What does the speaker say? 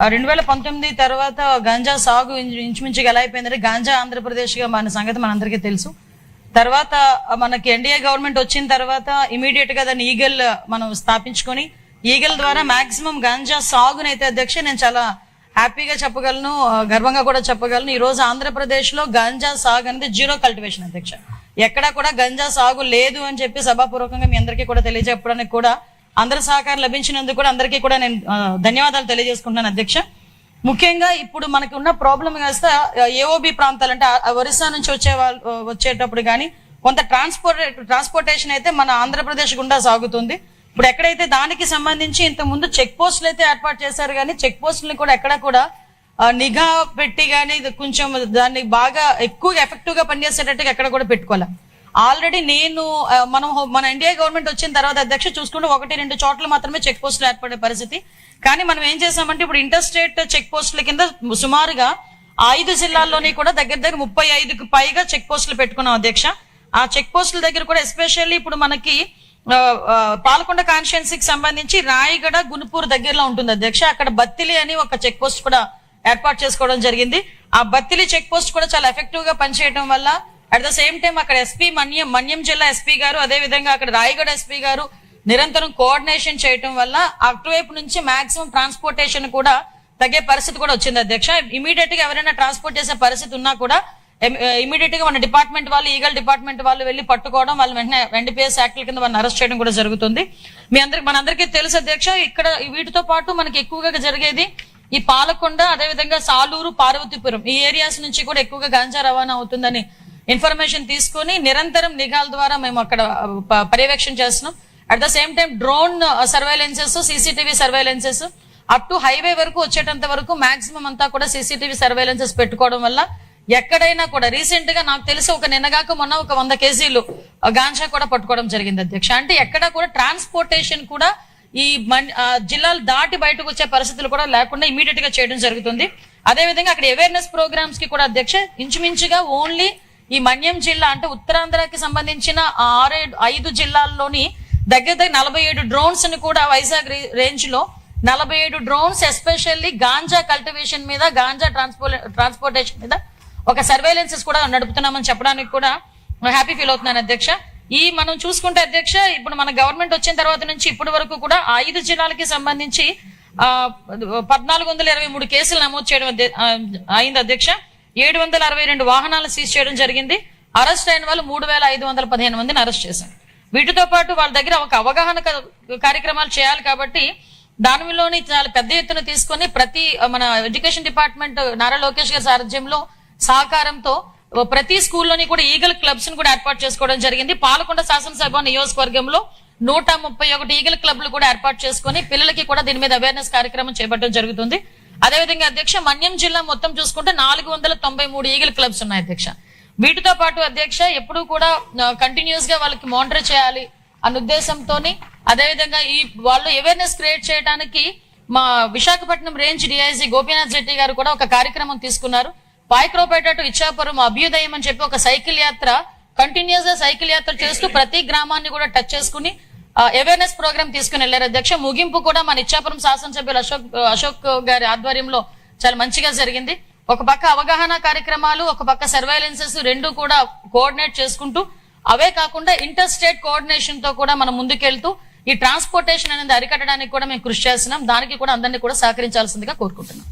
2019 తర్వాత గంజా సాగు ఇంచుమించుగా ఎలా అయిపోయిందంటే గాంజా ఆంధ్రప్రదేశ్ గా మన సంగతి మనందరికీ తెలుసు. తర్వాత మనకి ఎన్డీఏ గవర్నమెంట్ వచ్చిన తర్వాత ఇమీడియట్ గా దాన్ని ఈగల్ మనం స్థాపించుకొని ఈగల్ ద్వారా మాక్సిమం గాంజా సాగునైతే అధ్యక్ష నేను చాలా హ్యాపీగా చెప్పగలను, గర్వంగా కూడా చెప్పగలను. ఈ రోజు ఆంధ్రప్రదేశ్ లో గాంజా సాగు అనేది జీరో కల్టివేషన్ అధ్యక్ష. ఎక్కడా కూడా గంజా సాగు లేదు అని చెప్పి సభాపూర్వకంగా మీ అందరికీ కూడా తెలియజెప్పడానికి కూడా అందరి సహకారం లభించినందుకు కూడా అందరికీ కూడా నేను ధన్యవాదాలు తెలియజేసుకుంటున్నాను అధ్యక్ష. ముఖ్యంగా ఇప్పుడు మనకి ఉన్న ప్రాబ్లం కాస్త ఏఓబి ప్రాంతాలు అంటే ఒరిస్సా నుంచి వచ్చేటప్పుడు కానీ కొంత ట్రాన్స్పోర్టేషన్ అయితే మన ఆంధ్రప్రదేశ్ గుండా సాగుతుంది. ఇప్పుడు ఎక్కడైతే దానికి సంబంధించి ఇంత ముందు చెక్ పోస్టులు అయితే ఏర్పాటు చేశారు కానీ చెక్ పోస్టులను కూడా ఎక్కడ కూడా నిఘా పెట్టి కానీ కొంచెం దాన్ని బాగా ఎక్కువగా ఎఫెక్టివ్ గా పనిచేసేటట్టుగా ఎక్కడ కూడా పెట్టుకోవాలి. ఆల్రెడీ మన ఇండియా గవర్నమెంట్ వచ్చిన తర్వాత అధ్యక్ష చూసుకుంటే 1-2 చోట్ల మాత్రమే చెక్ పోస్టులు ఏర్పడే పరిస్థితి. కానీ మనం ఏం చేసామంటే ఇప్పుడు ఇంటర్ స్టేట్ చెక్ పోస్టుల కింద సుమారుగా 5 జిల్లాల్లోని కూడా దగ్గర 35కు పైగా చెక్ పోస్టులు పెట్టుకున్నాం అధ్యక్ష. ఆ చెక్ పోస్టుల దగ్గర కూడా ఎస్పెషల్లీ ఇప్పుడు మనకి పాలకొండ కాన్స్టిట్యుయెన్సీకి సంబంధించి రాయగడ గునుపూర్ దగ్గరలో ఉంటుంది అధ్యక్ష. అక్కడ బత్తిలి అని ఒక చెక్ పోస్ట్ కూడా ఏర్పాటు చేసుకోవడం జరిగింది. ఆ బత్తిలి చెక్ పోస్ట్ కూడా చాలా ఎఫెక్టివ్ గా పనిచేయడం వల్ల అట్ ద సేమ్ టైం అక్కడ ఎస్పీ మన్యం జిల్లా ఎస్పీ గారు అదే విధంగా అక్కడ రాయగడ ఎస్పీ గారు నిరంతరం కోఆర్డినేషన్ చేయడం వల్ల అటువైపు నుంచి మాక్సిమం ట్రాన్స్పోర్టేషన్ కూడా తగ్గే పరిస్థితి కూడా వచ్చింది అధ్యక్ష. ఇమీడియట్ గా ఎవరైనా ట్రాన్స్పోర్ట్ చేసే పరిస్థితి ఉన్నా కూడా ఇమీడియట్ గా మన డిపార్ట్మెంట్ వాళ్ళు ఈగల్ డిపార్ట్మెంట్ వాళ్ళు వెళ్లి పట్టుకోవడం, వాళ్ళు వెంటనే ఎన్డీపీఎస్ యాక్ట్ల కింద వాళ్ళని అరెస్ట్ చేయడం కూడా జరుగుతుంది. మనందరికీ తెలుసు అధ్యక్ష. ఇక్కడ వీటితో పాటు మనకి ఎక్కువగా జరిగేది ఈ పాలకొండ అదేవిధంగా సాలూరు పార్వతీపురం ఈ ఏరియాస్ నుంచి కూడా ఎక్కువగా గాంజా రవాణా అవుతుందని ఇన్ఫర్మేషన్ తీసుకుని నిరంతరం నిఘాల ద్వారా మేము అక్కడ పర్యవేక్షణ చేస్తున్నాం. At the same time drone surveillances, CCTV surveillances up to highway వరకు వచ్చేటంత వరకు మాక్సిమం అంతా కూడా సీసీటీవీ సర్వేలెన్సెస్ పెట్టుకోవడం వల్ల ఎక్కడైనా కూడా రీసెంట్ గా నాకు తెలిసి నిన్నగాక మొన్న 100 కేజీలు గాంజా కూడా పట్టుకోవడం జరిగింది అధ్యక్ష. అంటే ఎక్కడ కూడా ట్రాన్స్పోర్టేషన్ కూడా ఈ జిల్లాలు దాటి బయటకు వచ్చే పరిస్థితులు కూడా లేకుండా ఇమీడియట్ గా చేయడం జరుగుతుంది. అదేవిధంగా అక్కడ అవేర్నెస్ ప్రోగ్రామ్స్ కి కూడా అధ్యక్ష ఇంచుమించుగా ఓన్లీ ఈ మన్యం జిల్లా అంటే ఉత్తరాంధ్రకి సంబంధించిన 5 జిల్లాల్లోని దగ్గర 47 డ్రోన్స్ ని కూడా వైజాగ్ రేంజ్ లో 47 డ్రోన్స్ ఎస్పెషల్లీ గాంజా కల్టివేషన్ మీద గాంజా ట్రాన్స్పోర్టేషన్ మీద ఒక సర్వేలెన్సెస్ కూడా నడుపుతున్నామని చెప్పడానికి కూడా హ్యాపీ ఫీల్ అవుతున్నాను అధ్యక్ష. మనం చూసుకుంటే అధ్యక్ష ఇప్పుడు మన గవర్నమెంట్ వచ్చిన తర్వాత నుంచి ఇప్పటి వరకు కూడా 5 జిల్లాలకి సంబంధించి 1423 కేసులు నమోదు చేయడం అయింది అధ్యక్ష. 762 వాహనాలను సీజ్ చేయడం జరిగింది. అరెస్ట్ అయిన వాళ్ళు 3515 మందిని అరెస్ట్ చేశారు. వీటితో పాటు వాళ్ళ దగ్గర ఒక అవగాహన కార్యక్రమాలు చేయాలి కాబట్టి దానిలోని చాలా పెద్ద ఎత్తున తీసుకొని మన ఎడ్యుకేషన్ డిపార్ట్మెంట్ నారా లోకేష్ గారి సారథ్యంలో సహకారంతో ప్రతి స్కూల్లోని కూడా ఈగల్ క్లబ్స్ ను కూడా ఏర్పాటు చేసుకోవడం జరిగింది. పాలకొండ శాసనసభ నియోజకవర్గంలో 131 ఈగల్ క్లబ్లు కూడా ఏర్పాటు చేసుకుని పిల్లలకి కూడా దీని మీద అవేర్నెస్ కార్యక్రమం చేపట్టడం జరుగుతుంది. అదేవిధంగా అధ్యక్ష మన్యం జిల్లా మొత్తం చూసుకుంటే 493 ఈగల్ క్లబ్స్ ఉన్నాయి అధ్యక్ష. వీటితో పాటు అధ్యక్ష ఎప్పుడు కూడా కంటిన్యూస్ గా వాళ్ళకి మానిటర్ చేయాలి అన్న ఉద్దేశంతో అదేవిధంగా వాళ్ళు అవేర్నెస్ క్రియేట్ చేయడానికి మా విశాఖపట్నం రేంజ్ డిఐజీ గోపీనాథ్ రెడ్డి గారు కూడా ఒక కార్యక్రమం తీసుకున్నారు. పాయక్రోపేట టు ఇచ్చాపురం అభ్యుదయం అని చెప్పి ఒక సైకిల్ యాత్ర కంటిన్యూస్ గా సైకిల్ యాత్ర చేస్తూ ప్రతి గ్రామాన్ని కూడా టచ్ చేసుకుని అవేర్నెస్ ప్రోగ్రామ్ తీసుకుని వెళ్లారు అధ్యక్ష. ముగింపు కూడా మన ఇచ్చాపురం శాసనసభ్యులు అశోక్ గారి ఆధ్వర్యంలో చాలా మంచిగా జరిగింది. ఒక పక్క అవగాహన కార్యక్రమాలు, ఒక పక్క సర్వేలెన్సెస్ రెండు కూడా కోఆర్డినేట్ చేసుకుంటూ అవే కాకుండా ఇంటర్ స్టేట్ కోఆర్డినేషన్ తో కూడా మనం ముందుకెళ్తూ ఈ ట్రాన్స్పోర్టేషన్ అనేది అరికట్టడానికి కూడా మేము కృషి చేస్తున్నాం. దానికి కూడా అందరినీ కూడా సహకరించాల్సిందిగా కోరుకుంటున్నాం.